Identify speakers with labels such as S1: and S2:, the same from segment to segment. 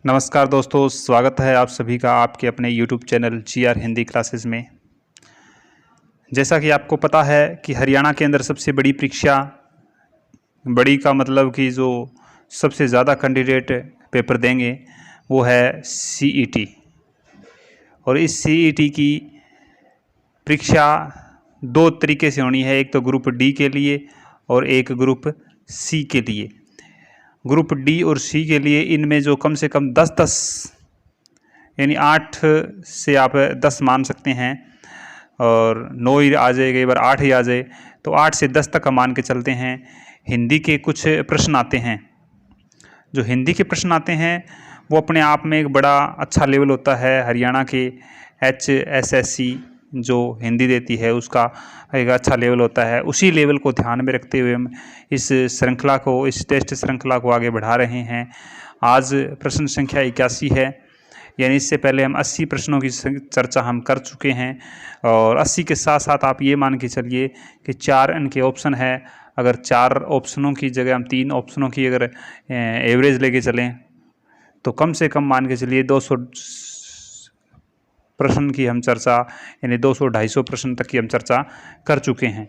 S1: नमस्कार दोस्तों, स्वागत है आप सभी का आपके अपने YouTube channel GR Hindi classes में। जैसा कि आपको पता है कि हरियाणा के अंदर सबसे बड़ी परीक्षा, बड़ी का मतलब कि जो सबसे ज़्यादा कैंडिडेट पेपर देंगे वो है CET। और इस CET की परीक्षा दो तरीके से होनी है, एक तो ग्रुप डी के लिए और एक ग्रुप सी के लिए। ग्रुप डी और सी के लिए इनमें जो कम से कम 10-10 यानी 8 से आप 10 मान सकते हैं, और 9 ही आ जाए, कई बार 8 ही आ जाए, तो 8 से 10 तक हम मान के चलते हैं। हिंदी के कुछ प्रश्न आते हैं, जो हिंदी के प्रश्न आते हैं वो अपने आप में एक बड़ा अच्छा लेवल होता है। हरियाणा के HSSC जो हिंदी देती है उसका एक अच्छा लेवल होता है। उसी लेवल को ध्यान में रखते हुए हम इस श्रृंखला को, इस टेस्ट श्रृंखला को आगे बढ़ा रहे हैं। आज प्रश्न संख्या 81 है, यानी इससे पहले हम 80 प्रश्नों की चर्चा हम कर चुके हैं। और 80 के साथ साथ आप ये मान के चलिए कि 4 अंक के ऑप्शन है। अगर 4 ऑप्शनों की जगह हम 3 ऑप्शनों की अगर एवरेज लेके चलें तो कम से कम मान के चलिए 200 प्रश्न की हम चर्चा, यानी 200-250 प्रश्न तक की हम चर्चा कर चुके हैं।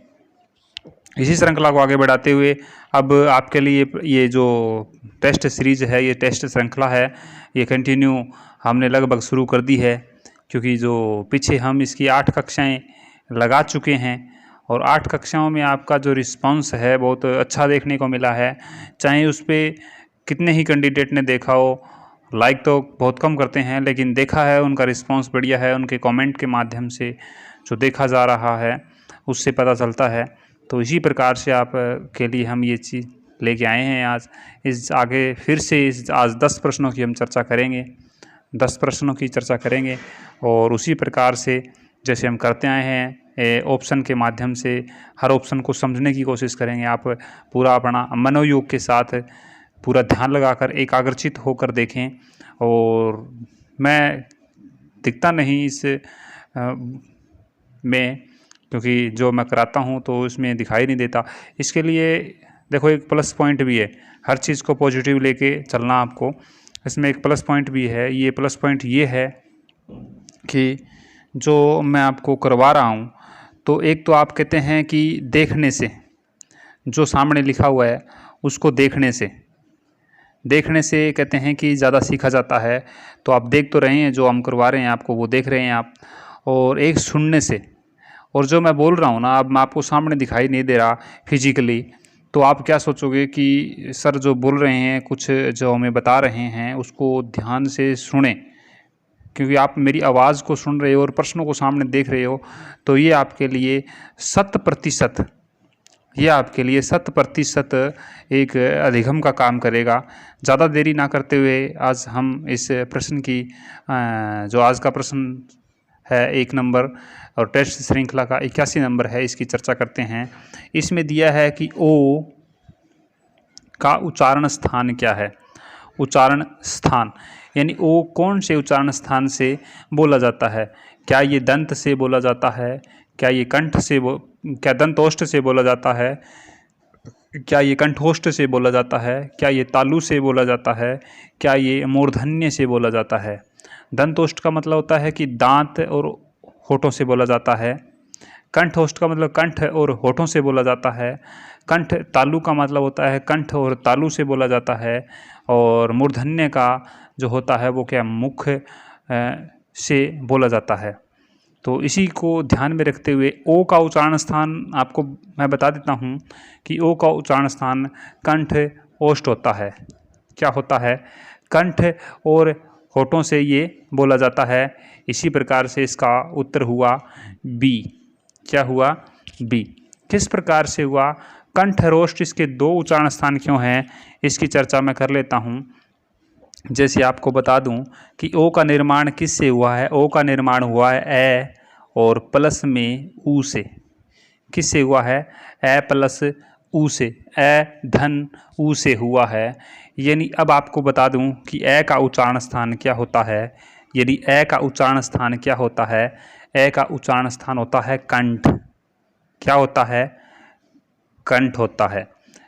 S1: इसी श्रृंखला को आगे बढ़ाते हुए अब आपके लिए ये जो टेस्ट सीरीज है, ये टेस्ट श्रृंखला है, ये कंटिन्यू हमने लगभग शुरू कर दी है, क्योंकि जो पीछे हम इसकी 8 कक्षाएं लगा चुके हैं और 8 कक्षाओं में आपका जो रिस्पांस है बहुत अच्छा देखने को मिला है। चाहे उस पर कितने ही कैंडिडेट ने देखा हो, लाइक तो बहुत कम करते हैं, लेकिन देखा है, उनका रिस्पांस बढ़िया है। उनके कमेंट के माध्यम से जो देखा जा रहा है उससे पता चलता है। तो इसी प्रकार से आप के लिए हम ये चीज़ लेके आए हैं आज। इस आगे फिर से आज 10 प्रश्नों की हम चर्चा करेंगे, 10 प्रश्नों की चर्चा करेंगे। और उसी प्रकार से जैसे हम करते आए हैं, ऑप्शन के माध्यम से हर ऑप्शन को समझने की कोशिश करेंगे। आप पूरा अपना मनोयोग के साथ पूरा ध्यान लगाकर एकाग्रचित होकर देखें। और मैं दिखता नहीं इस में, क्योंकि जो मैं कराता हूँ तो इसमें दिखाई नहीं देता। इसके लिए देखो एक प्लस पॉइंट भी है, हर चीज़ को पॉजिटिव लेके चलना आपको। इसमें एक प्लस पॉइंट भी है। ये प्लस पॉइंट ये है कि जो मैं आपको करवा रहा हूँ, तो एक तो आप कहते हैं कि देखने से, जो सामने लिखा हुआ है उसको देखने से कहते हैं कि ज़्यादा सीखा जाता है। तो आप देख तो रहे हैं, जो हम करवा रहे हैं आपको वो देख रहे हैं आप। और एक सुनने से, और जो मैं बोल रहा हूँ ना, अब मैं आपको सामने दिखाई नहीं दे रहा फिजिकली, तो आप क्या सोचोगे कि सर जो बोल रहे हैं, कुछ जो हमें बता रहे हैं उसको ध्यान से सुने, क्योंकि आप मेरी आवाज़ को सुन रहे हो और प्रश्नों को सामने देख रहे हो। तो ये आपके लिए 100% एक अधिगम का काम करेगा। ज़्यादा देरी ना करते हुए आज हम इस प्रश्न की जो आज का प्रश्न है 1 नंबर और टेस्ट श्रृंखला का 81 नंबर है, इसकी चर्चा करते हैं। इसमें दिया है कि ओ का उच्चारण स्थान क्या है। उच्चारण स्थान यानी ओ कौन से उच्चारण स्थान से बोला जाता है। क्या ये दंत से बोला जाता है, क्या ये कंठ से क्या दंतोष्ठ से बोला जाता है, क्या ये कंठोष्ठ से बोला जाता है, क्या ये तालु से बोला जाता है, क्या ये मूर्धन्य से बोला जाता है। दंतोष्ठ का मतलब होता है कि दांत और होठों से बोला जाता है। कंठोष्ठ का मतलब कंठ और होठों से बोला जाता है। कंठ तालु का मतलब होता है कंठ और तालु से बोला जाता है। और मूर्धन्य का जो होता है वो क्या मुख से बोला जाता है। तो इसी को ध्यान में रखते हुए ओ का उच्चारण स्थान आपको मैं बता देता हूँ कि ओ का उच्चारण स्थान कंठ ओष्ठ होता है। क्या होता है? कंठ और होठों से ये बोला जाता है। इसी प्रकार से इसका उत्तर हुआ बी। क्या हुआ? बी। किस प्रकार से हुआ? कंठ और ओष्ठ, इसके 2 उच्चारण स्थान क्यों हैं, इसकी चर्चा मैं कर लेता हूँ। जैसे आपको बता दूं कि ओ का निर्माण किससे हुआ है। ओ का निर्माण हुआ है ए और प्लस में ऊ से। किससे हुआ है? ए प्लस ऊ से। ए धन ऊ से हुआ है। यानी अब आपको बता दूं कि ए का उच्चारण स्थान क्या होता है। यदि ए का उच्चारण स्थान क्या होता है? ए का उच्चारण स्थान होता है कंठ। क्या होता है? कंठ होता है।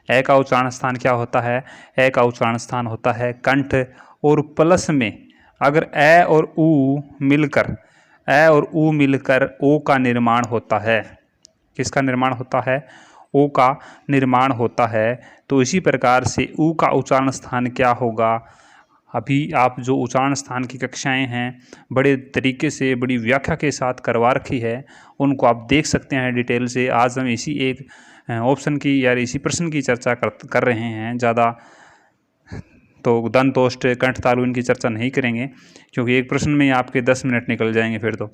S1: ए का उच्चारण स्थान क्या होता है? ए का उच्चारण स्थान होता है कंठ और प्लस में अगर ए और ऊ मिलकर ओ का निर्माण होता है। किसका निर्माण होता है? ओ का निर्माण होता है। तो इसी प्रकार से ऊ का उच्चारण स्थान क्या होगा? अभी आप जो उच्चारण स्थान की कक्षाएं हैं बड़े तरीके से बड़ी व्याख्या के साथ करवा रखी है, उनको आप देख सकते हैं डिटेल से। आज हम इसी एक ऑप्शन की या इसी प्रश्न की चर्चा कर रहे हैं। ज़्यादा तो दंत ओष्ठ कंठ तालु इनकी चर्चा नहीं करेंगे, क्योंकि एक प्रश्न में आपके 10 मिनट निकल जाएंगे फिर तो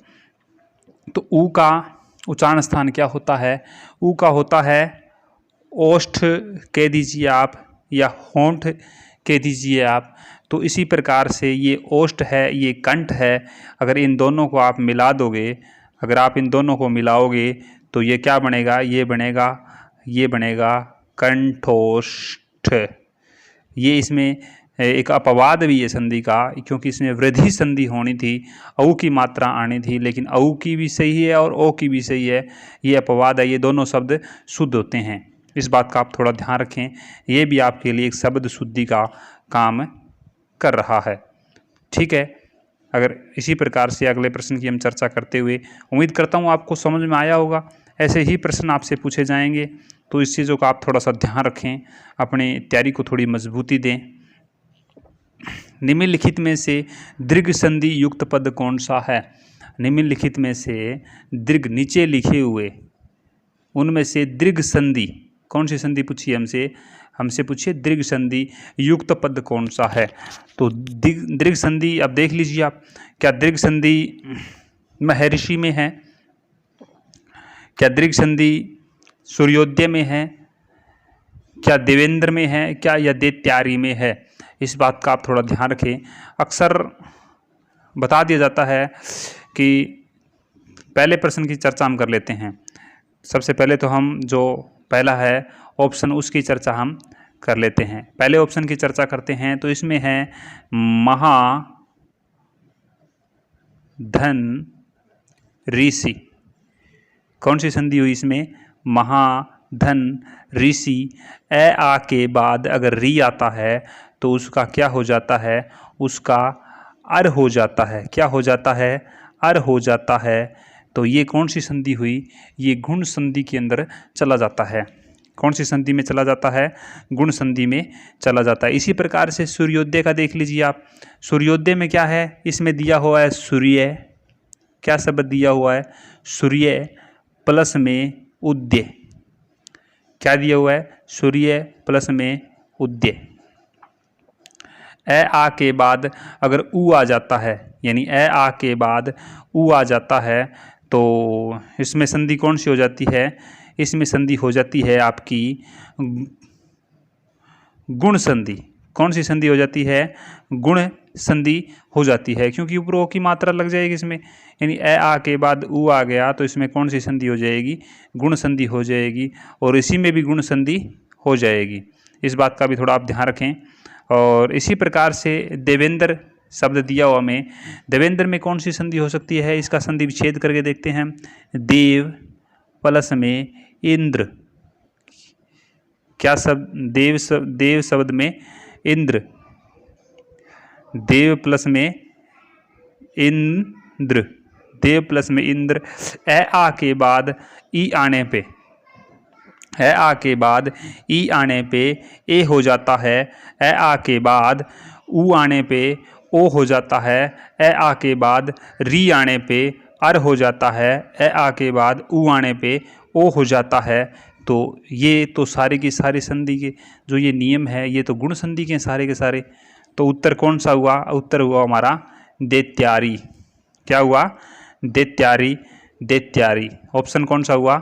S1: ऊ का उच्चारण स्थान क्या होता है? ऊ का होता है ओष्ठ कह दीजिए आप या होंठ कह दीजिए आप। तो इसी प्रकार से ये ओष्ठ है, ये कंठ है। अगर इन दोनों को आप मिला दोगे, अगर आप इन दोनों को मिलाओगे तो ये क्या बनेगा? ये बनेगा कंठोष्ठ। ये इसमें एक अपवाद भी है संधि का, क्योंकि इसमें वृद्धि संधि होनी थी, औ की मात्रा आनी थी, लेकिन औ की भी सही है और ओ की भी सही है। ये अपवाद है, ये दोनों शब्द शुद्ध होते हैं। इस बात का आप थोड़ा ध्यान रखें, ये भी आपके लिए एक शब्द शुद्धि का काम कर रहा है। ठीक है, अगर इसी प्रकार से अगले प्रश्न की हम चर्चा करते हुए, उम्मीद करता हूँ आपको समझ में आया होगा। ऐसे ही प्रश्न आपसे पूछे जाएंगे, तो इस चीज़ों का आप थोड़ा सा ध्यान रखें, अपनी तैयारी को थोड़ी मजबूती दें। निम्नलिखित में से दीर्घ संधि युक्त पद कौन सा है? निम्नलिखित में से दीर्घ नीचे लिखे हुए उनमें से दीर्घ संधि कौन सी संधि पूछी हमसे पूछिए दीर्घ संधि युक्त पद कौन सा है? तो दीर्घ संधि अब देख लीजिए आप, क्या दीर्घ संधि महर्षि में है? क्या दीर्घ संधि सूर्योदय में है? क्या देवेंद्र में है? क्या या दैत्यारी में है? इस बात का आप थोड़ा ध्यान रखें। अक्सर बता दिया जाता है कि पहले प्रश्न की चर्चा हम कर लेते हैं। सबसे पहले तो हम जो पहला है ऑप्शन, उसकी चर्चा हम कर लेते हैं। पहले ऑप्शन की चर्चा करते हैं, तो इसमें है महाधन ऋषि। कौन सी संधि हुई इसमें? महाधन ऋषि। ए आ के बाद अगर री आता है तो उसका क्या हो जाता है? उसका अर हो जाता है। क्या हो जाता है? अर हो जाता है। तो ये कौन सी संधि हुई? ये गुण संधि के अंदर चला जाता है। कौन सी संधि में चला जाता है? गुण संधि में चला जाता है। इसी प्रकार से सूर्योदय का देख लीजिए आप। सूर्योदय में क्या है? इसमें दिया हुआ है सूर्य। क्या शब्द दिया हुआ है? सूर्य प्लस में उदय। क्या दिया हुआ है? सूर्य प्लस में उदय। ए आ के बाद अगर ऊ आ जाता है, यानी ए आ के बाद ऊ आ जाता है, तो इसमें संधि कौन सी हो जाती है? इसमें संधि हो जाती है आपकी गुण संधि। कौन सी संधि हो जाती है? गुण संधि हो जाती है, क्योंकि ऊपर ओ की मात्रा लग जाएगी इसमें, यानी ए आ के बाद ऊ आ गया, तो इसमें कौन सी संधि हो जाएगी? गुण संधि हो जाएगी, और इसी में भी गुण संधि हो जाएगी। इस बात का भी थोड़ा आप ध्यान रखें। और इसी प्रकार से देवेंद्र शब्द दिया हुआ में, देवेंद्र में कौन सी संधि हो सकती है? इसका संधि विच्छेद करके देखते हैं। देव प्लस में इंद्र। क्या शब्द? देव शब्द में इंद्र। देव प्लस में इंद्र। देव प्लस में इंद्र। ए आ के बाद ई आने पे, ए आ के बाद ई आने पे ए हो जाता है। ए आ के बाद ऊ आने पे ओ हो जाता है। ए आ के बाद री आने पे अर हो जाता है। ए आ के बाद ऊ आने पे ओ हो जाता है। तो ये तो सारे की सारी संधि के जो ये नियम है, ये तो गुण संधि के सारे के सारे। तो उत्तर कौन सा हुआ? उत्तर हुआ हमारा दैत्यारी। क्या हुआ? दैत्यारी। दैत्यारी। ऑप्शन कौन सा हुआ?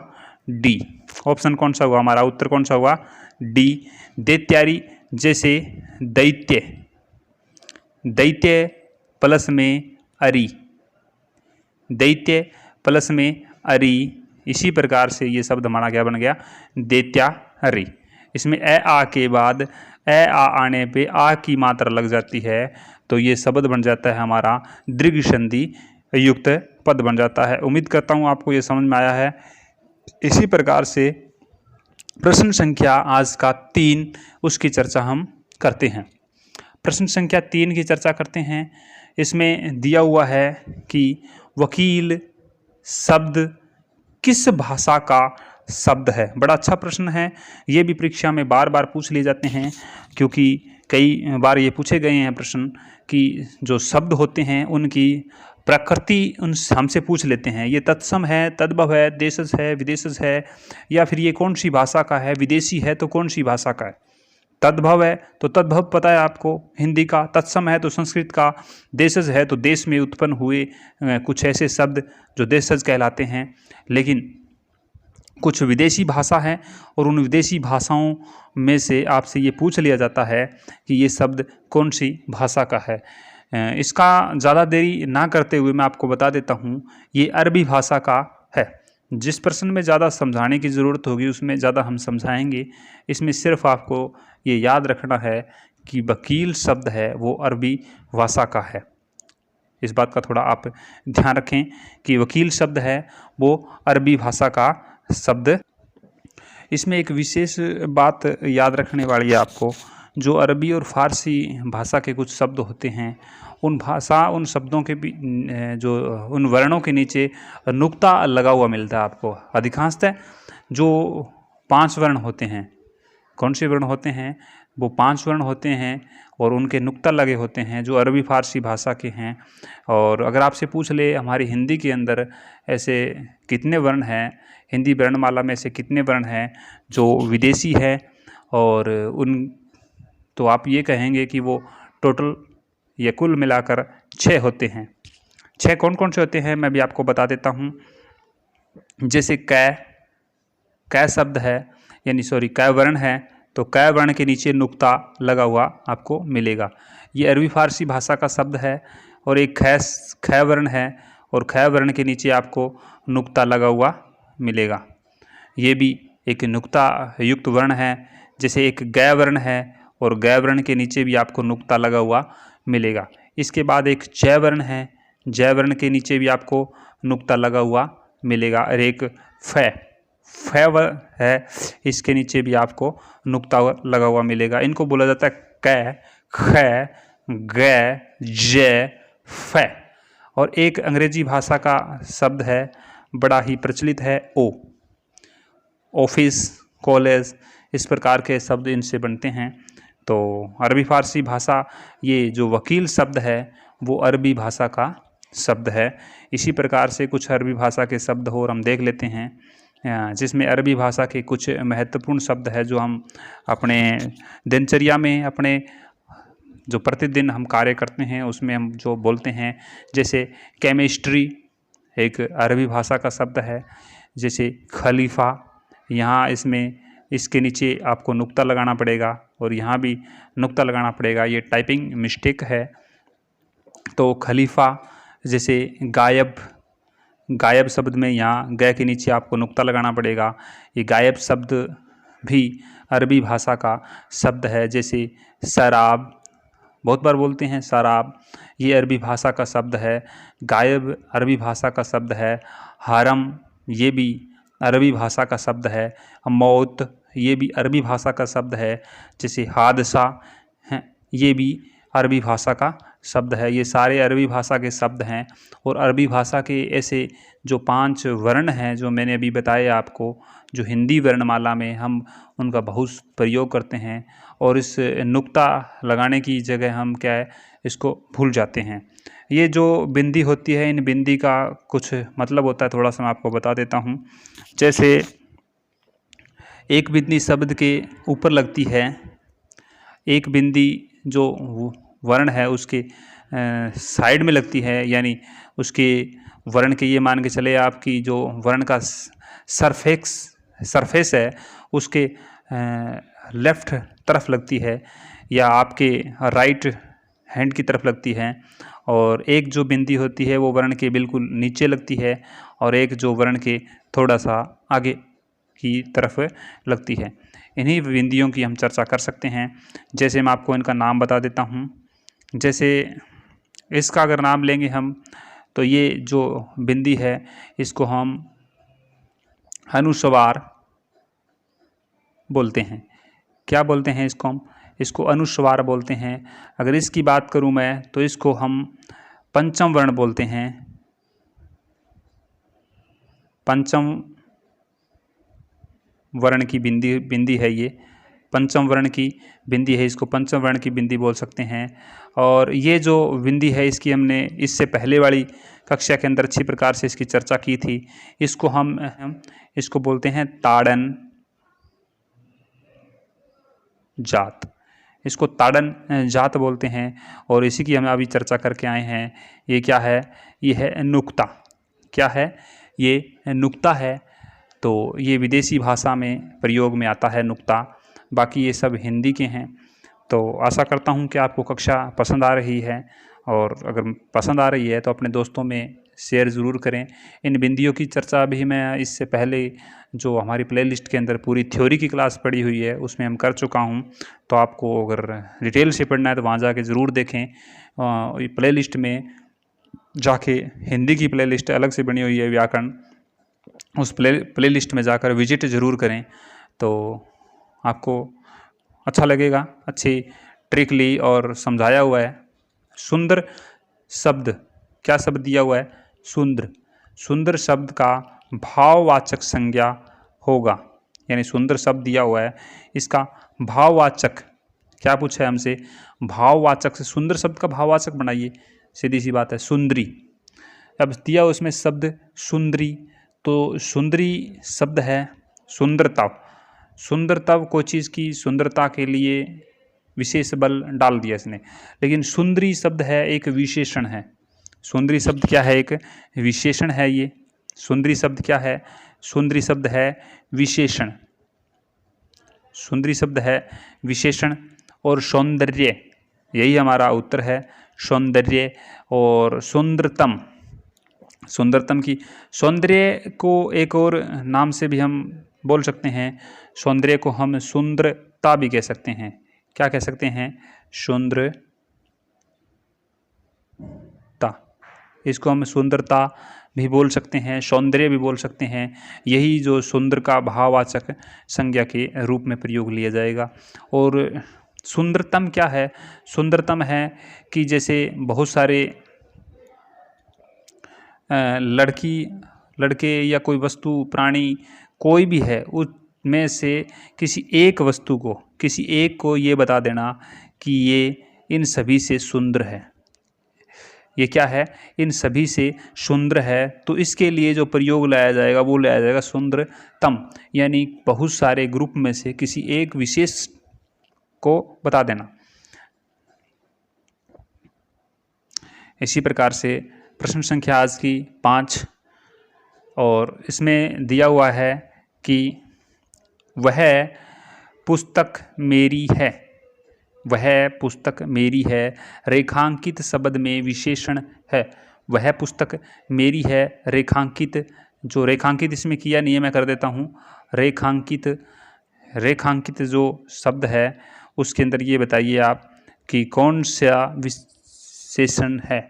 S1: डी। ऑप्शन कौन सा हुआ हमारा? उत्तर कौन सा हुआ? डी, दैत्यारी। जैसे दैत्य, दैत्य प्लस में अरी, दैत्य प्लस में अरी। इसी प्रकार से ये शब्द हमारा क्या बन गया? दैत्यारी। इसमें ए आ के बाद ए आ आने पे आ की मात्रा लग जाती है, तो ये शब्द बन जाता है हमारा दीर्घ संधि युक्त पद बन जाता है। उम्मीद करता हूँ आपको ये समझ में आया है। इसी प्रकार से प्रश्न संख्या आज का 3, उसकी चर्चा हम करते हैं। प्रश्न संख्या 3 की चर्चा करते हैं। इसमें दिया हुआ है कि वकील शब्द किस भाषा का शब्द है। बड़ा अच्छा प्रश्न है, ये भी परीक्षा में बार बार पूछ लिए जाते हैं, क्योंकि कई बार ये पूछे गए हैं प्रश्न कि जो शब्द होते हैं उनकी प्रकृति उन हमसे पूछ लेते हैं। ये तत्सम है, तद्भव है, देशज है, विदेशज है, या फिर ये कौन सी भाषा का है, विदेशी है तो कौन सी भाषा का है। तद्भव है तो तद्भव पता है आपको हिंदी का, तत्सम है तो संस्कृत का, देशज है तो देश में उत्पन्न हुए कुछ ऐसे शब्द जो देशज कहलाते हैं। लेकिन कुछ विदेशी भाषा है और उन विदेशी भाषाओं में से आपसे ये पूछ लिया जाता है कि ये शब्द कौन सी भाषा का है। इसका ज़्यादा देरी ना करते हुए मैं आपको बता देता हूँ, ये अरबी भाषा का है। जिस प्रश्न में ज़्यादा समझाने की ज़रूरत होगी उसमें ज़्यादा हम समझाएंगे। इसमें सिर्फ आपको ये याद रखना है कि वकील शब्द है वो अरबी भाषा का है। इस बात का थोड़ा आप ध्यान रखें कि वकील शब्द है वो अरबी भाषा का शब्द। इसमें एक विशेष बात याद रखने वाली है आपको, जो अरबी और फारसी भाषा के कुछ शब्द होते हैं उन शब्दों के भी जो उन वर्णों के नीचे नुक्ता लगा हुआ मिलता है आपको। अधिकांशतः जो 5 वर्ण होते हैं, कौन से वर्ण होते हैं, वो 5 वर्ण होते हैं और उनके नुक्ता लगे होते हैं जो अरबी फारसी भाषा के हैं। और अगर आपसे पूछ ले हमारी हिंदी के अंदर ऐसे कितने वर्ण हैं, हिंदी वर्णमाला में से कितने वर्ण हैं जो विदेशी है, और उन तो आप ये कहेंगे कि वो टोटल या कुल मिलाकर 6 होते हैं। 6 कौन कौन से होते हैं मैं भी आपको बता देता हूँ। जैसे कै शब्द है, यानी कै वर्ण है तो कै वर्ण के नीचे नुक्ता लगा हुआ आपको मिलेगा। ये अरबी फारसी भाषा का शब्द है। और एक खै वर्ण है और खै वर्ण के नीचे आपको नुक्ता लगा हुआ मिलेगा। ये भी एक नुक्ता युक्त वर्ण है। जैसे एक गै वर्ण है और गै वर्ण के नीचे भी आपको नुक्ता लगा हुआ मिलेगा। इसके बाद एक जय वर्ण है, जय वर्ण के नीचे भी आपको नुक्ता लगा हुआ मिलेगा। और एक फै है, इसके नीचे भी आपको नुक्ता लगा हुआ मिलेगा। इनको बोला जाता है कै, खै, गै, जय, फै। और एक अंग्रेजी भाषा का शब्द है, बड़ा ही प्रचलित है, ऑफिस, कॉलेज, इस प्रकार के शब्द इनसे बनते हैं। तो अरबी फारसी भाषा, ये जो वकील शब्द है वो अरबी भाषा का शब्द है। इसी प्रकार से कुछ अरबी भाषा के शब्द और हम देख लेते हैं, जिसमें अरबी भाषा के कुछ महत्वपूर्ण शब्द है जो हम अपने दिनचर्या में, अपने जो प्रतिदिन हम कार्य करते हैं उसमें हम जो बोलते हैं। जैसे केमिस्ट्री एक अरबी भाषा का शब्द है। जैसे खलीफा, यहाँ इसके नीचे आपको नुक्ता लगाना पड़ेगा और यहाँ भी नुक्ता लगाना पड़ेगा, ये टाइपिंग मिस्टेक है। तो खलीफा। जैसे गायब शब्द में यहाँ गै के नीचे आपको नुक्ता लगाना पड़ेगा। ये गायब शब्द भी अरबी भाषा का शब्द है। जैसे शराब, बहुत बार बोलते हैं शराब, ये अरबी भाषा का शब्द है। गायब अरबी भाषा का शब्द है। हरम, ये भी अरबी भाषा का शब्द है। मौत, ये भी अरबी भाषा का शब्द है। जैसे हादसा है, ये भी अरबी भाषा का शब्द है। ये सारे अरबी भाषा के शब्द हैं। और अरबी भाषा के ऐसे जो 5 वर्ण हैं जो मैंने अभी बताए आपको, जो हिंदी वर्णमाला में हम उनका बहुत प्रयोग करते हैं, और इस नुक्ता लगाने की जगह हम क्या है इसको भूल जाते हैं। ये जो बिंदी होती है, इन बिंदी का कुछ मतलब होता है, थोड़ा सा मैं आपको बता देता हूँ। जैसे एक बिंदी शब्द के ऊपर लगती है, एक बिंदी जो वर्ण है उसके साइड में लगती है, यानी उसके वर्ण के, ये मान के चले आपकी जो वर्ण का सरफेस है उसके लेफ्ट तरफ लगती है या आपके राइट हैंड की तरफ लगती है। और एक जो बिंदी होती है वो वर्ण के बिल्कुल नीचे लगती है, और एक जो वर्ण के थोड़ा सा आगे की तरफ लगती है। इन्हीं बिंदियों की हम चर्चा कर सकते हैं। जैसे मैं आपको इनका नाम बता देता हूँ। जैसे इसका अगर नाम लेंगे हम, तो ये जो बिंदी है इसको हम अनुस्वार बोलते हैं। क्या बोलते हैं इसको हम? इसको अनुस्वार बोलते हैं। अगर इसकी बात करूं मैं तो इसको हम पंचम वर्ण बोलते हैं। पंचम वर्ण की बिंदी है ये, पंचम वर्ण की बिंदी है, इसको पंचम वर्ण की बिंदी बोल सकते हैं। और ये जो बिंदी है इसकी हमने इससे पहले वाली कक्षा के अंदर अच्छी प्रकार से इसकी चर्चा की थी। इसको हम इसको बोलते हैं ताड़न जात, इसको ताड़न जात बोलते हैं। और इसी की हम अभी चर्चा करके आए हैं। ये क्या है? ये है नुक्ता। क्या है? ये नुक्ता है। तो ये विदेशी भाषा में प्रयोग में आता है नुक्ता, बाकी ये सब हिंदी के हैं। तो आशा करता हूँ कि आपको कक्षा पसंद आ रही है, और अगर पसंद आ रही है तो अपने दोस्तों में शेयर ज़रूर करें। इन बिंदियों की चर्चा भी मैं इससे पहले जो हमारी प्लेलिस्ट के अंदर पूरी थ्योरी की क्लास पड़ी हुई है उसमें हम कर चुका हूँ। तो आपको अगर डिटेल से पढ़ना है तो वहाँ जाके ज़रूर देखें। प्लेलिस्ट में जाके हिंदी की प्लेलिस्ट अलग से बनी हुई है व्याकरण, उस प्लेलिस्ट में जाकर विजिट ज़रूर करें तो आपको अच्छा लगेगा। अच्छी ट्रिकली और समझाया हुआ है। सुंदर शब्द, क्या शब्द दिया हुआ है? सुंदर। सुंदर शब्द का भाववाचक संज्ञा होगा, यानी सुंदर शब्द दिया हुआ है, इसका भाववाचक क्या पूछा है हमसे? भाववाचक से सुंदर शब्द का भाववाचक बनाइए, सीधी सी बात है, सुंदरी। अब दिया उसमें शब्द सुंदरी, तो सुंदरी शब्द है सुंदरता। सुंदरता कोई चीज़ की सुंदरता के लिए विशेष बल डाल दिया इसने, लेकिन सुंदरी शब्द है एक विशेषण है। सुंदरी शब्द क्या है? एक विशेषण है। ये सुंदरी शब्द क्या है? सुंदरी शब्द है विशेषण। सुंदरी शब्द है विशेषण। और सौंदर्य, यही हमारा उत्तर है, सौंदर्य। और सुंदरतम, सुंदरतम की, सौंदर्य को एक और नाम से भी हम बोल सकते हैं। सौंदर्य को हम सुंदरता भी कह सकते हैं। क्या कह सकते हैं? सुंदरता। इसको हम सुंदरता भी बोल सकते हैं, सौंदर्य भी बोल सकते हैं। यही जो सुंदर का भाववाचक संज्ञा के रूप में प्रयोग लिया जाएगा। और सुंदरतम क्या है? सुंदरतम है कि जैसे बहुत सारे लड़की लड़के या कोई वस्तु प्राणी कोई भी है, उसमें से किसी एक वस्तु को, किसी एक को ये बता देना कि ये इन सभी से सुंदर है। ये क्या है? इन सभी से सुंदर है। तो इसके लिए जो प्रयोग लाया जाएगा वो लाया जाएगा सुंदरतम, यानी बहुत सारे ग्रुप में से किसी एक विशेष को बता देना। इसी प्रकार से प्रश्न संख्या आज की 5, और इसमें दिया हुआ है कि वह पुस्तक मेरी है। वह पुस्तक मेरी है, रेखांकित शब्द में विशेषण है। वह पुस्तक मेरी है, रेखांकित, जो रेखांकित इसमें किया नहीं है मैं कर देता हूँ। रेखांकित, रेखांकित जो शब्द है उसके अंदर ये बताइए आप कि कौन सा विशेषण है।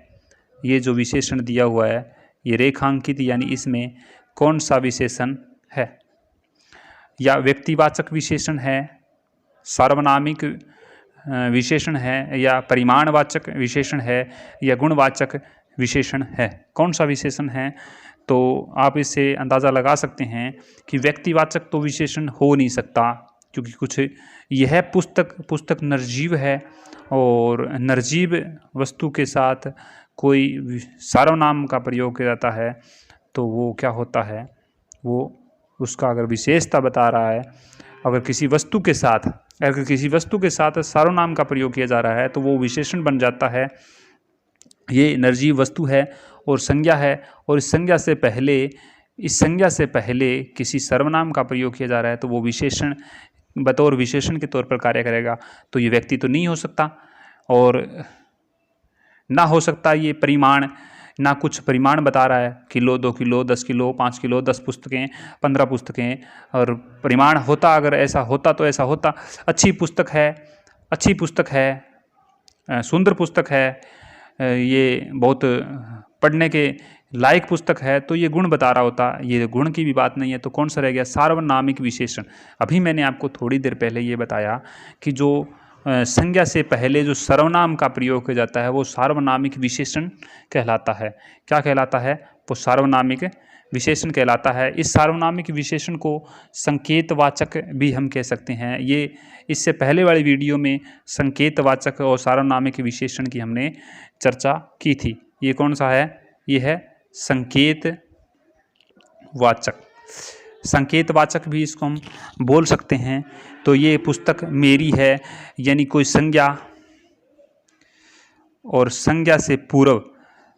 S1: ये जो विशेषण दिया हुआ है ये रेखांकित, यानी इसमें कौन सा विशेषण है? या व्यक्तिवाचक विशेषण है, सार्वनामिक विशेषण है, या परिमाणवाचक विशेषण है, या गुणवाचक विशेषण है? कौन सा विशेषण है? तो आप इससे अंदाज़ा लगा सकते हैं कि व्यक्तिवाचक तो विशेषण हो नहीं सकता, क्योंकि कुछ यह पुस्तक निर्जीव है, और निर्जीव वस्तु के साथ कोई सार्वनाम का प्रयोग किया जाता है तो वो क्या होता है? वो उसका अगर विशेषता बता रहा है, अगर किसी वस्तु के साथ सार्वनाम का प्रयोग किया जा रहा है तो वो विशेषण बन जाता है। ये निर्जीव वस्तु है और संज्ञा है, और इस संज्ञा से पहले किसी सर्वनाम का प्रयोग किया जा रहा है तो वो विशेषण बतौर विशेषण के तौर पर कार्य करेगा। तो ये व्यक्ति तो नहीं हो सकता, और ना हो सकता ये परिमाण, ना कुछ परिमाण बता रहा है, किलो, 2 किलो, 10 किलो, 5 किलो, 10 पुस्तकें, 15 पुस्तकें। और परिमाण होता, अगर ऐसा होता तो ऐसा होता, अच्छी पुस्तक है, सुंदर पुस्तक है, ये बहुत पढ़ने के लायक पुस्तक है, तो ये गुण बता रहा होता। ये गुण की भी बात नहीं है, तो कौन सा रह गया? सार्वनामिक विशेषण। अभी मैंने आपको थोड़ी देर पहले ये बताया कि जो संज्ञा से पहले जो सर्वनाम का प्रयोग किया जाता है वो सार्वनामिक विशेषण कहलाता है। क्या कहलाता है? वो सार्वनामिक विशेषण कहलाता है। इस सार्वनामिक विशेषण को संकेतवाचक भी हम कह सकते हैं। ये इससे पहले वाली वीडियो में संकेतवाचक और सार्वनामिक विशेषण की हमने चर्चा की थी। ये कौन सा है? ये है संकेतवाचक। संकेतवाचक भी इसको हम बोल सकते हैं। तो ये पुस्तक मेरी है, यानी कोई संज्ञा और संज्ञा से पूर्व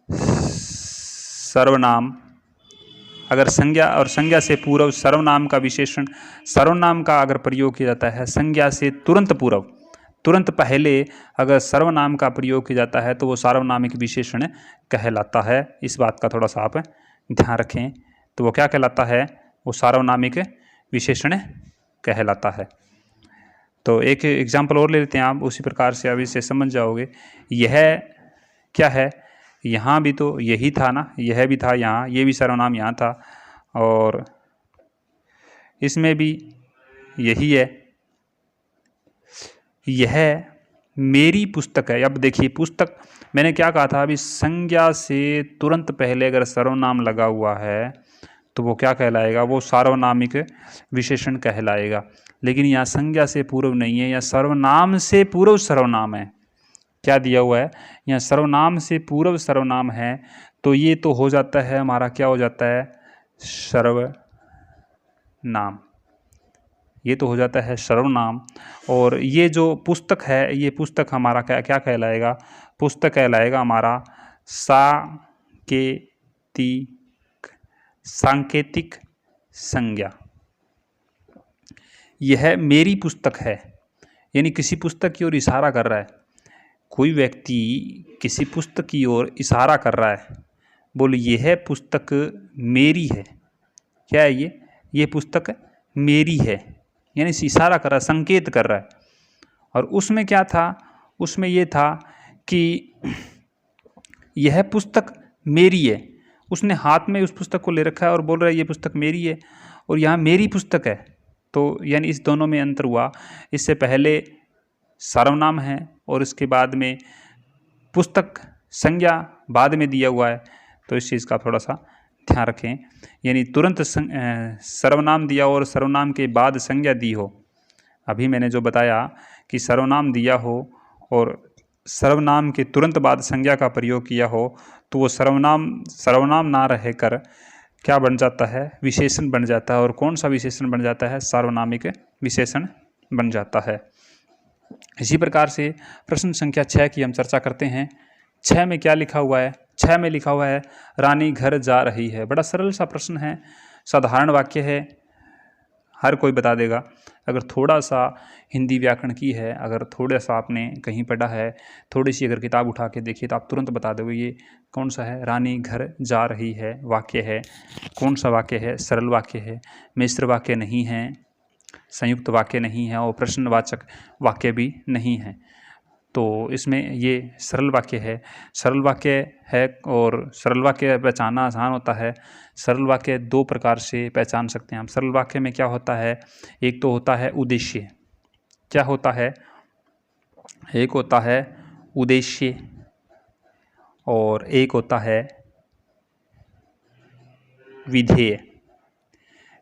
S1: सर्वनाम, अगर संज्ञा और संज्ञा से पूर्व सर्वनाम का विशेषण, सर्वनाम का अगर प्रयोग किया जाता है संज्ञा से तुरंत पूर्व, तुरंत पहले अगर सर्वनाम का प्रयोग किया जाता है तो वो सार्वनामिक विशेषण कहलाता है। इस बात का थोड़ा सा आप ध्यान रखें। तो वो क्या कहलाता है? वो सार्वनामिक विशेषण कहलाता है। तो एक एग्जाम्पल और ले लेते हैं आप, उसी प्रकार से आप इसे समझ जाओगे। यह क्या है? यहाँ भी तो यही था ना, यह भी था यहाँ, ये भी सर्वनाम यहाँ था और इसमें भी यही है। यह मेरी पुस्तक है। अब देखिए, पुस्तक मैंने क्या कहा था अभी, संज्ञा से तुरंत पहले अगर सर्वनाम लगा हुआ है तो वो क्या कहलाएगा? वो सार्वनामिक विशेषण कहलाएगा। लेकिन यहाँ संज्ञा से पूर्व नहीं है, यहाँ सर्वनाम से पूर्व सर्वनाम है। क्या दिया हुआ है? यहाँ सर्वनाम से पूर्व सर्वनाम है। तो ये तो हो जाता है हमारा, क्या हो जाता है? सर्वनाम। ये तो हो जाता है सर्वनाम। और ये जो पुस्तक है, ये पुस्तक हमारा क्या कहलाएगा? पुस्तक कहलाएगा हमारा सांकेतिक संज्ञा। यह मेरी पुस्तक है, यानी किसी पुस्तक की ओर इशारा कर रहा है। कोई व्यक्ति किसी पुस्तक की ओर इशारा कर रहा है, बोले यह पुस्तक मेरी है। क्या है ये? ये पुस्तक मेरी है, यानी इशारा कर रहा है, संकेत कर रहा है। और उसमें क्या था? उसमें ये था कि यह पुस्तक मेरी है। उसने हाथ में उस पुस्तक को ले रखा है और बोल रहा है ये पुस्तक मेरी है, और यहाँ मेरी पुस्तक है। तो यानी इस दोनों में अंतर हुआ। इससे पहले सर्वनाम है और इसके बाद में पुस्तक संज्ञा बाद में दिया हुआ है। तो इस चीज़ का थोड़ा सा ध्यान रखें। यानी तुरंत सर्वनाम दिया और सर्वनाम के बाद संज्ञा दी हो। अभी मैंने जो बताया कि सर्वनाम दिया हो और सर्वनाम के तुरंत बाद संज्ञा का प्रयोग किया हो, तो वो सर्वनाम ना रहकर क्या बन जाता है? विशेषण बन जाता है। और कौन सा विशेषण बन जाता है? सार्वनामिक विशेषण बन जाता है। इसी प्रकार से प्रश्न संख्या 6 की हम चर्चा करते हैं। 6 में क्या लिखा हुआ है? 6 में लिखा हुआ है रानी घर जा रही है। बड़ा सरल सा प्रश्न है, साधारण वाक्य है, हर कोई बता देगा। अगर थोड़ा सा हिंदी व्याकरण की है, अगर थोड़ा सा आपने कहीं पढ़ा है, थोड़ी सी अगर किताब उठा के देखिए तो आप तुरंत बता दोगे ये कौन सा है। रानी घर जा रही है वाक्य है। कौन सा वाक्य है? सरल वाक्य है, मिश्र वाक्य नहीं है, संयुक्त वाक्य नहीं है और प्रश्नवाचक वाक्य भी नहीं है। तो इसमें ये सरल वाक्य है। सरल वाक्य है और सरल वाक्य पहचानना आसान होता है। सरल वाक्य 2 प्रकार से पहचान सकते हैं हम। सरल वाक्य में क्या होता है? एक तो होता है उद्देश्य। क्या होता है? एक होता है उद्देश्य और एक होता है विधेय।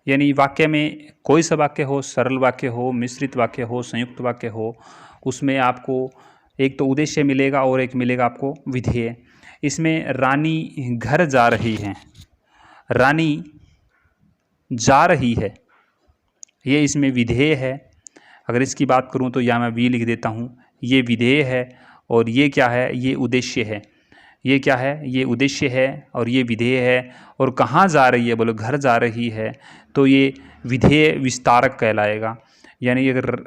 S1: यानी वाक्य में कोई सा वाक्य हो, सरल वाक्य हो, मिश्रित वाक्य हो, संयुक्त वाक्य हो, उसमें आपको एक तो उद्देश्य मिलेगा और एक मिलेगा आपको विधेय। इसमें रानी घर जा रही है, रानी जा रही है, ये इसमें विधेय है। अगर इसकी बात करूं तो यहाँ मैं वी लिख देता हूँ। ये विधेय है और ये क्या है? ये उद्देश्य है। ये क्या है? ये उद्देश्य है और ये विधेय है। और कहाँ जा रही है? बोलो घर जा रही है, तो ये विधेय विस्तारक कहलाएगा। यानी अगर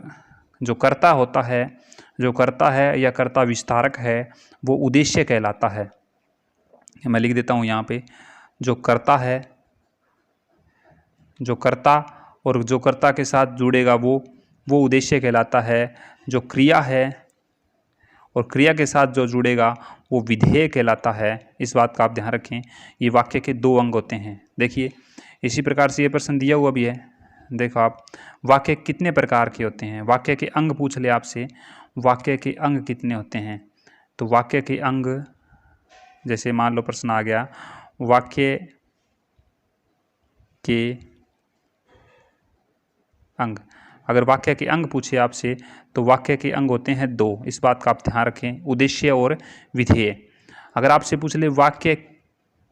S1: जो कर्ता होता है, जो कर्ता है या कर्ता विस्तारक है, वो उद्देश्य कहलाता है। मैं लिख देता हूँ यहाँ पे, जो कर्ता है, जो कर्ता और जो कर्ता के साथ जुड़ेगा वो उद्देश्य कहलाता है। जो क्रिया है और क्रिया के साथ जो जुड़ेगा वो विधेय कहलाता है। इस बात का आप ध्यान रखें। ये वाक्य के 2 अंग होते हैं। देखिए इसी प्रकार से ये प्रश्न दिया हुआ भी है। देखो आप, वाक्य कितने प्रकार के होते हैं? वाक्य के अंग पूछ ले आपसे। वाक्य के अंग कितने होते हैं? तो वाक्य के अंग, जैसे मान लो प्रश्न आ गया, वाक्य के अंग, अगर वाक्य के अंग पूछे आपसे तो वाक्य के अंग होते हैं 2, इस बात का आप ध्यान रखें, उद्देश्य और विधेय। अगर आपसे पूछ ले वाक्य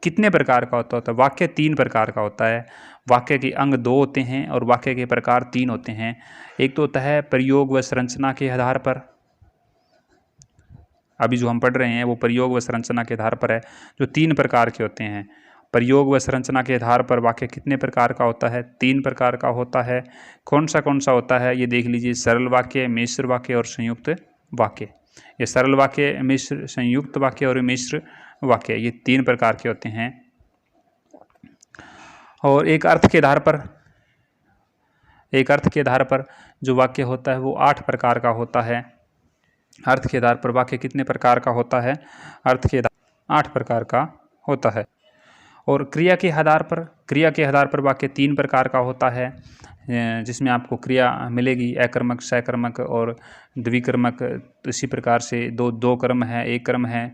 S1: कितने प्रकार का होता है, वाक्य 3 प्रकार का होता है। वाक्य के अंग 2 होते हैं और वाक्य के प्रकार 3 होते हैं। एक तो होता है प्रयोग व संरचना के आधार पर, अभी जो हम पढ़ रहे हैं वो प्रयोग व संरचना के आधार पर है, जो 3 प्रकार के होते हैं। प्रयोग व संरचना के आधार पर वाक्य कितने प्रकार का होता है? 3 प्रकार का होता है। कौन सा होता है ये देख लीजिए, सरल वाक्य, मिश्र वाक्य और संयुक्त वाक्य। ये सरल वाक्य, मिश्र, संयुक्त वाक्य और मिश्र वाक्य, ये 3 प्रकार के होते हैं। और एक अर्थ के आधार पर जो वाक्य होता है वो 8 प्रकार का होता है। अर्थ के आधार पर वाक्य कितने प्रकार का होता है? अर्थ के 8 प्रकार का होता है। और क्रिया के आधार पर वाक्य 3 प्रकार का होता है, जिसमें आपको क्रिया मिलेगी अकर्मक, सकर्मक और द्विकर्मक। तो इसी प्रकार से दो कर्म है, एक कर्म है,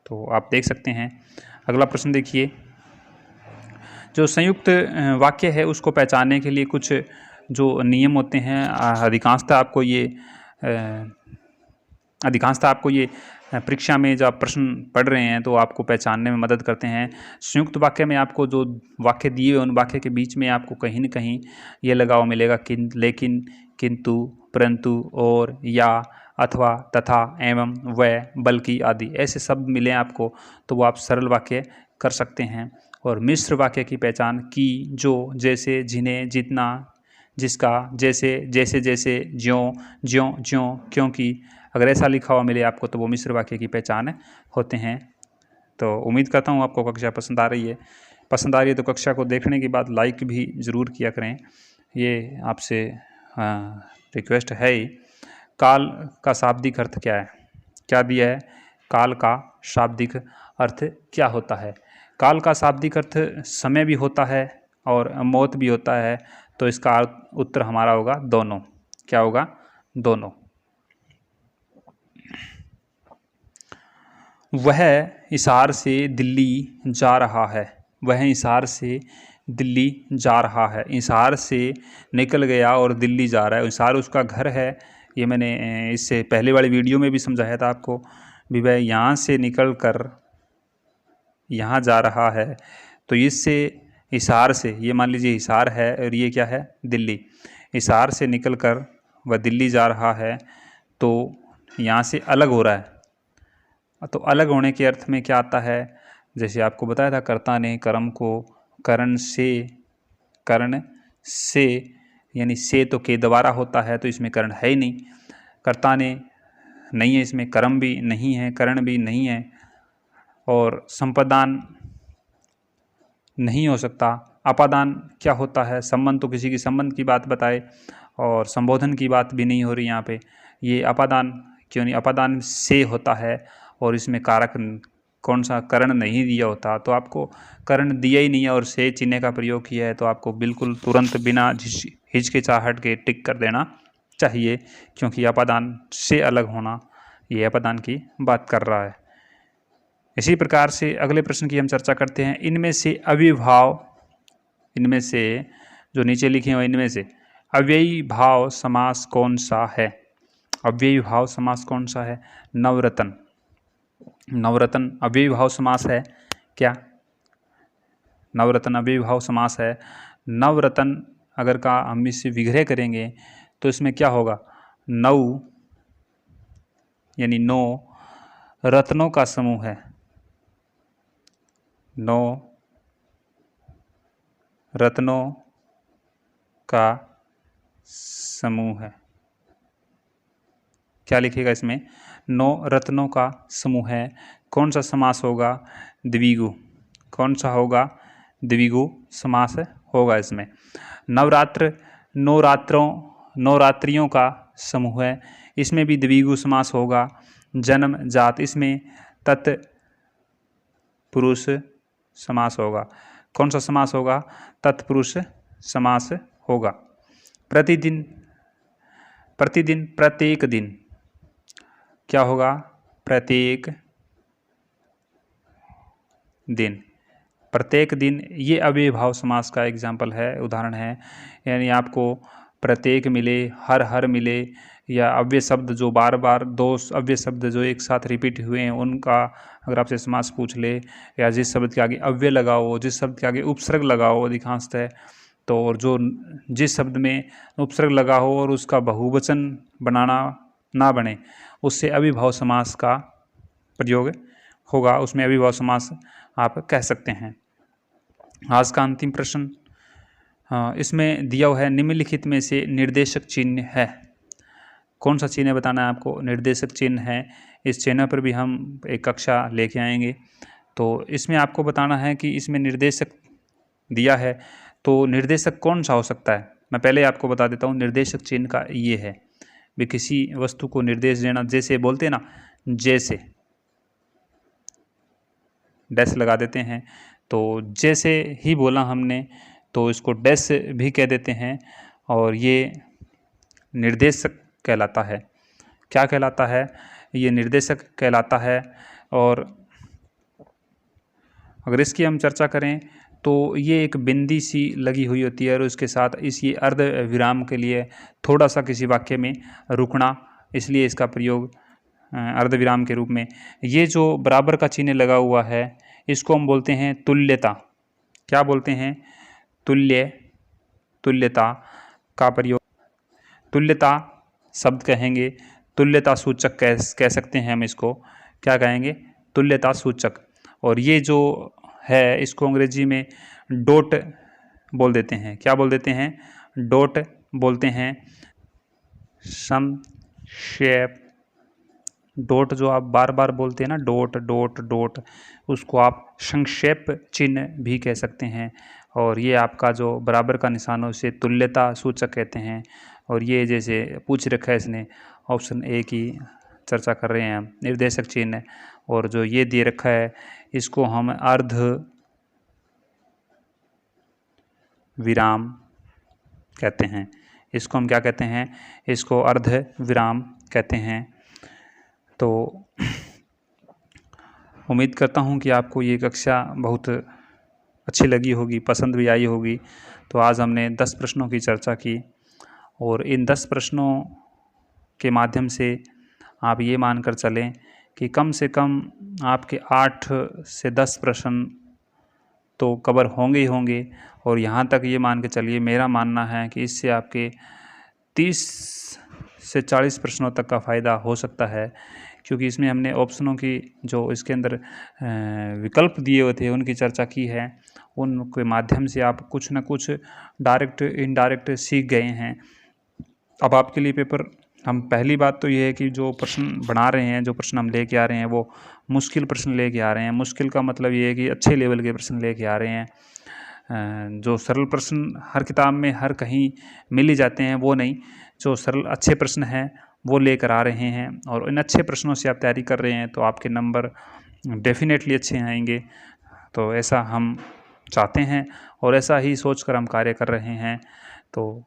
S1: तो आप देख सकते हैं। अगला प्रश्न देखिए, जो संयुक्त वाक्य है उसको पहचानने के लिए कुछ जो नियम होते हैं, अधिकांशतः आपको ये परीक्षा में जब प्रश्न पढ़ रहे हैं तो आपको पहचानने में मदद करते हैं। संयुक्त वाक्य में आपको जो वाक्य दिए हुए उन वाक्य के बीच में आपको कहीं न कहीं ये लगाव मिलेगा, लेकिन, किंतु, परंतु, और, या, अथवा, तथा, एवं, व, बल्कि आदि ऐसे शब्द मिले आपको तो वो आप सरल वाक्य कर सकते हैं। और मिश्र वाक्य की पहचान की, जो, जैसे, जिन्हें, जितना, जिसका, जैसे, जैसे जैसे, ज्यों, ज्यों ज्यों, क्योंकि, अगर ऐसा लिखा हुआ मिले आपको तो वो मिश्र वाक्य की पहचान होते हैं। तो उम्मीद करता हूँ आपको कक्षा पसंद आ रही है। तो कक्षा को देखने के बाद लाइक भी ज़रूर किया करें, ये आपसे रिक्वेस्ट है ही। काल का शाब्दिक अर्थ क्या है? क्या दिया है? काल का शाब्दिक अर्थ क्या होता है? काल का शाब्दिक अर्थ समय भी होता है और मौत भी होता है, तो इसका उत्तर हमारा होगा दोनों। क्या होगा? दोनों। वह हिसार से दिल्ली जा रहा है। वह हिसार से दिल्ली जा रहा है। हिसार से निकल गया और दिल्ली जा रहा है। हिसार उसका घर है, ये मैंने इससे पहले वाली वीडियो में भी समझाया था आपको। भी वह यहाँ से निकल कर यहाँ जा रहा है, तो इससे हिसार से, ये मान लीजिए हिसार है और ये क्या है? दिल्ली। हिसार से निकल कर वह दिल्ली जा रहा है, तो यहाँ से अलग हो रहा है। तो अलग होने के अर्थ में क्या आता है? जैसे आपको बताया था, कर्ता ने कर्म को करण से, यानी से तो के द्वारा होता है, तो इसमें करण है ही नहीं। कर्ता ने नहीं है, इसमें कर्म भी नहीं है, करण भी नहीं है, और संपादान नहीं हो सकता। अपादान क्या होता है? संबंध, तो किसी की संबंध की बात बताए, और संबोधन की बात भी नहीं हो रही यहाँ पे। ये अपादान क्यों नहीं? अपादान से होता है और इसमें कारक कौन सा? करण नहीं दिया होता, तो आपको करण दिया ही नहीं है और से चिन्ह का प्रयोग किया है, तो आपको बिल्कुल तुरंत बिना हिचकिचाहट के टिक कर देना चाहिए, क्योंकि अपादान से अलग होना, ये अपादान की बात कर रहा है। इसी प्रकार से अगले प्रश्न की हम चर्चा करते हैं। इनमें से अव्ययीभाव, इनमें से जो नीचे लिखे हुए, इनमें से अव्ययीभाव समास कौन सा है? अव्ययीभाव समास कौन सा है? नवरत्न। नवरत्न अव्ययीभाव समास है क्या? नवरत्न अव्ययीभाव समास है। नवरत्न अगर का हम इससे विग्रह करेंगे तो इसमें क्या होगा? नौ यानी 9 रत्नों का समूह है। 9 रत्नों का समूह है। क्या लिखेगा इसमें? 9 रत्नों का समूह है। कौन सा समास होगा? द्विगु। कौन सा होगा? द्विगु समास होगा इसमें। नवरात्र, 9 रात्रियों का समूह है, इसमें भी द्विगु समास होगा। जन्म जात, इसमें तत्पुरुष समास होगा। कौन सा समास होगा? तत्पुरुष समास होगा। प्रतिदिन, प्रतिदिन, प्रत्येक दिन, क्या होगा? प्रत्येक दिन, प्रत्येक दिन, ये अव्ययभाव समास का एग्जाम्पल है, उदाहरण है। यानी आपको प्रत्येक मिले, हर मिले, या अव्यय शब्द जो बार बार, दो अव्यय शब्द जो एक साथ रिपीट हुए हैं उनका अगर आपसे समास पूछ ले, या जिस शब्द के आगे अव्यय लगा हो, जिस शब्द के आगे उपसर्ग लगा हो अधिकांशतः, तो और जो जिस शब्द में उपसर्ग लगा हो और उसका बहुवचन बनाना ना बने, उससे अविभाव समास का प्रयोग होगा, उसमें अविभाव समास आप कह सकते हैं। आज का अंतिम प्रश्न, इसमें दिया हुआ है निम्नलिखित में से निर्देशक चिन्ह है। कौन सा चिन्ह बताना है आपको? निर्देशक चिन्ह है। इस चिन्ह पर भी हम एक कक्षा लेके आएंगे। तो इसमें आपको बताना है कि इसमें निर्देशक दिया है, तो निर्देशक कौन सा हो सकता है? मैं पहले आपको बता देता हूँ। निर्देशक चिन्ह का ये है भी किसी वस्तु को निर्देश देना, जैसे बोलते हैं ना, जैसे डैश लगा देते हैं, तो जैसे ही बोला हमने तो इसको डैश भी कह देते हैं, और ये निर्देशक कहलाता है। क्या कहलाता है? ये निर्देशक कहलाता है। और अगर इसकी हम चर्चा करें तो ये एक बिंदी सी लगी हुई होती है, और उसके साथ इसी अर्ध विराम के लिए थोड़ा सा किसी वाक्य में रुकना, इसलिए इसका प्रयोग अर्ध विराम के रूप में। ये जो बराबर का चिन्ह लगा हुआ है इसको हम बोलते हैं तुल्यता। क्या बोलते हैं? तुल्यता का प्रयोग, तुल्यता शब्द कहेंगे, तुल्यता सूचक कह सकते हैं हम इसको। क्या कहेंगे? तुल्यता सूचक। और ये जो है इसको अंग्रेजी में डॉट बोल देते हैं। क्या बोल देते हैं? डॉट बोलते हैं। संक्षेप, डॉट जो आप बार बार बोलते हैं ना, डॉट डॉट डॉट, उसको आप संक्षेप चिन्ह भी कह सकते हैं। और ये आपका जो बराबर का निशान हो उसे तुल्यता सूचक कहते हैं। और ये जैसे पूछ रखा है इसने, ऑप्शन ए की चर्चा कर रहे हैं हम, निर्देशक चिन्ह। और जो ये दे रखा है इसको हम अर्ध विराम कहते हैं। इसको हम क्या कहते हैं? इसको अर्ध विराम कहते हैं। तो उम्मीद करता हूँ कि आपको ये कक्षा बहुत अच्छी लगी होगी, पसंद भी आई होगी। तो आज हमने 10 प्रश्नों की चर्चा की, और इन 10 प्रश्नों के माध्यम से आप ये मानकर चलें कि कम से कम आपके 8 से 10 प्रश्न तो कवर होंगे ही होंगे। और यहाँ तक ये मान के चलिए, मेरा मानना है कि इससे आपके 30 से 40 प्रश्नों तक का फ़ायदा हो सकता है, क्योंकि इसमें हमने ऑप्शनों की जो इसके अंदर विकल्प दिए हुए थे उनकी चर्चा की है। उनके माध्यम से आप कुछ न कुछ डायरेक्ट इनडायरेक्ट सीख गए हैं। अब आपके लिए पेपर, हम पहली बात तो ये है कि जो प्रश्न बना रहे हैं, जो प्रश्न हम लेके आ रहे हैं वो मुश्किल प्रश्न लेके आ रहे हैं। मुश्किल का मतलब ये है कि अच्छे लेवल के प्रश्न लेके आ रहे हैं। जो सरल प्रश्न हर किताब में हर कहीं मिल ही जाते हैं वो नहीं, जो सरल अच्छे प्रश्न हैं वो लेकर आ रहे हैं। और इन अच्छे प्रश्नों से आप तैयारी कर रहे हैं तो आपके नंबर डेफिनेटली अच्छे आएंगे। तो ऐसा हम चाहते हैं और ऐसा ही सोचकर हम कार्य कर रहे हैं। तो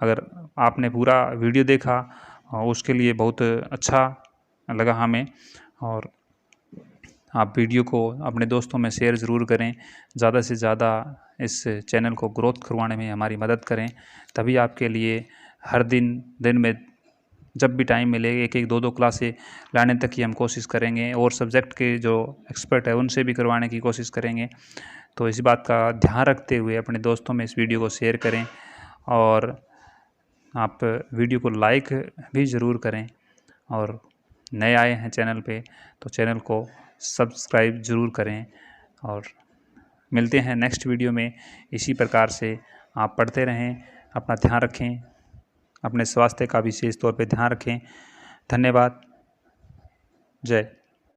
S1: अगर आपने पूरा वीडियो देखा उसके लिए बहुत अच्छा लगा हमें, और आप वीडियो को अपने दोस्तों में शेयर ज़रूर करें। ज़्यादा से ज़्यादा इस चैनल को ग्रोथ करवाने में हमारी मदद करें, तभी आपके लिए हर दिन में जब भी टाइम मिले 1-1, 2-2 क्लासें लाने तक की हम कोशिश करेंगे। और सब्जेक्ट के जो एक्सपर्ट है उनसे भी करवाने की कोशिश करेंगे। तो इस बात का ध्यान रखते हुए अपने दोस्तों में इस वीडियो को शेयर करें, और आप वीडियो को लाइक भी ज़रूर करें। और नए आए हैं चैनल पे तो चैनल को सब्सक्राइब ज़रूर करें। और मिलते हैं नेक्स्ट वीडियो में। इसी प्रकार से आप पढ़ते रहें, अपना ध्यान रखें, अपने स्वास्थ्य का विशेष तौर पे ध्यान रखें। धन्यवाद। जय